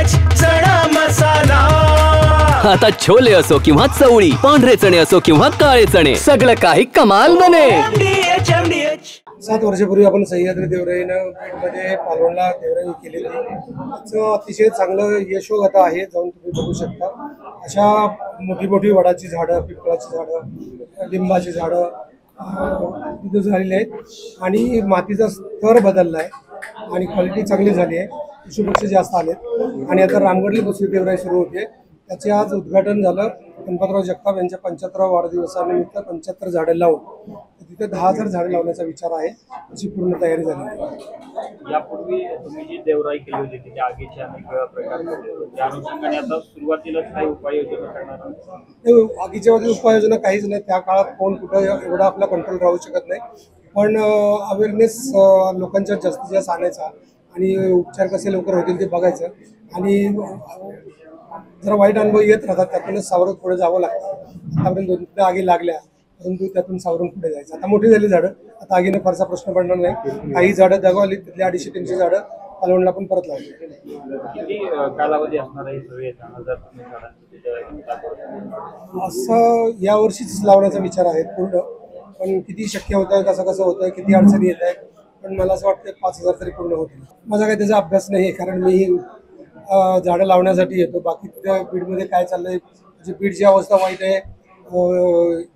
MDH चणा मसाला। आता छोले असो किंवा चवळी, पांढरे चणे असो किंवा काळे चणे, सगळं काही कमाल बने। MDH 7 वर्षापूर्वी आपण सह्याद्री देवराईनं पेठमध्ये पालवणला देवराई केलेली, त्याचं अतिशय चांगलं यशोगाथा आहे, जाऊन तुम्ही बघू शकता। अशा मोठी मोठी वडाची झाडं, पिंपळाची झाडं, लिंबाची झाडं तिथं झालेली आहेत आणि मातीचा स्तर बदलला आहे आणि क्वालिटी चांगली झाली आहे, पशुपक्षी जास्त आलेत आणि आता रामगडली दुसरी देवराई सुरू होते। त्याचे आज उद्घाटन झालं। गणपतराव जगताप यांच्या 75व्या वाढदिवसानिमित्त 75 झाडं लावून तिथे 10,000 झाडं लावण्याचा विचार आहे, अशी पूर्ण तयारी झाली आहे। यापूर्वी तुम्ही जी देवराई केली होती तिथे आगीचे अनेक प्रकार होते, त्या अनुषंगाने आता सुरुवातीलाच काही उपाययोजना करणार आहात? आगीच्या वरती उपाययोजना काहीच नाही, त्या काळात कोण कुठं एवढा आपला कंट्रोल राहू शकत नाही, पण अवेअरनेस लोकांच्या जास्तीत जास्त आणायचा आणि उपचार कसे लवकर होतील ते बघायचं आणि जरा वाईट अनुभव येत राहतात, त्यातूनच सावरत पुढे जावं लागतं। आतापर्यंत 2 आगी लागल्या, परंतु त्यातून सावरून पुढे जायचं। आता मोठी झाली झाडं, आता आगीने फारसा प्रश्न पडणार नाही। काही झाडं दगावली, तिथली 250-300 झाडं पालवणला पण परत लावली। किती कालावधी असणार आहे सगळे असं यावर्षीच लावण्याचा विचार आहे पूर्ण, पण किती शक्य होतं, कसं होतं, किती अडचणी येत आहेत, पण मला असं वाटतं 5,000 तरी पूर्ण होतील। माझा काही त्याचा अभ्यास नाही आहे, कारण मी झाडं लावण्यासाठी येतो। बाकी त्या बीडमध्ये काय चाललंय, म्हणजे बीडची अवस्था वाईट आहे,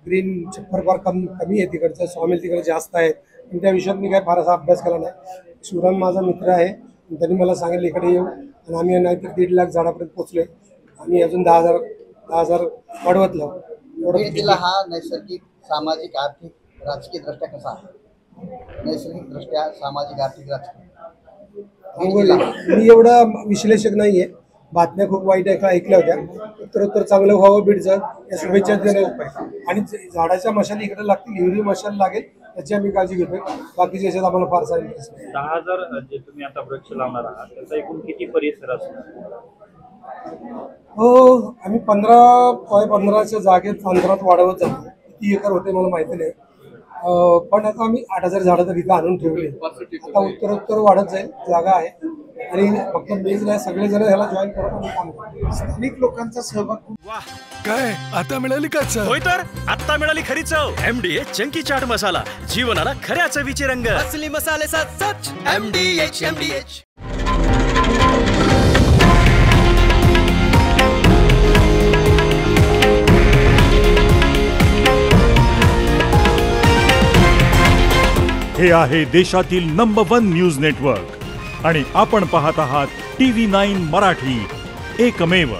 ग्रीन छप्पर फार कमी आहे तिकडचं, सॉमिल तिकडे जास्त आहे, पण त्या विषयात मी काय फारसा अभ्यास केला नाही। शिवराम माझा मित्र आहे, त्यांनी मला सांगितलं इकडे येऊ आणि आम्ही नाहीतर 1.5 लाख झाडापर्यंत पोहोचलोय। आम्ही अजून 10,000 वाढवत लावू। जिल्हा हा नैसर्गिक, सामाजिक, आर्थिक, राजकीय दृष्ट्या कसा आहे? नैसर्गिक दृष्ट्या, सामाजिक, आर्थिक, राजकीय मी एवढा विश्लेषक नाहीये, बातम्या खूप वाईट ऐकल्या होत्या, उत्तर चांगलं व्हावं बीडचं या शुभेच्छा देण्या आणि झाडाच्या मशाली इकडे लागतील, हिरवी मशाल लागेल याची आम्ही काळजी घेतोय। बाकीच्या याच्यात आम्हाला फारसा इंटरेस्ट नाही। 10,000 जे तुम्ही आता वृक्ष लावणार आहात त्याचा एकूण किती परिसर असणार? हो, आम्ही 15x15च्या जागेत अंतरात वाढवत जातो। किती एकर होते मला माहिती नाही, पण आता आम्ही 8,000 झाडं तर इथं आणून ठेवली। आता उत्तर वाढत जाईल, जागा आहे आणि फक्त मीच नाही, सगळेजण ह्याला जॉईन करत आम्ही काम करतो। स्थानिक लोकांचा सहभाग। वाह, काय आता मिळाली का चव? होय तर आता मिळाली खरी चव। MDH चंकी चाट मसाला, जीवनाला खऱ्या चवीचे रंग। असली मसाले साथ सच MDH। हे आहे देशातील नंबर 1 न्यूज नेटवर्क आणि आपण पाहत आहात TV9 मराठी, एकमेव।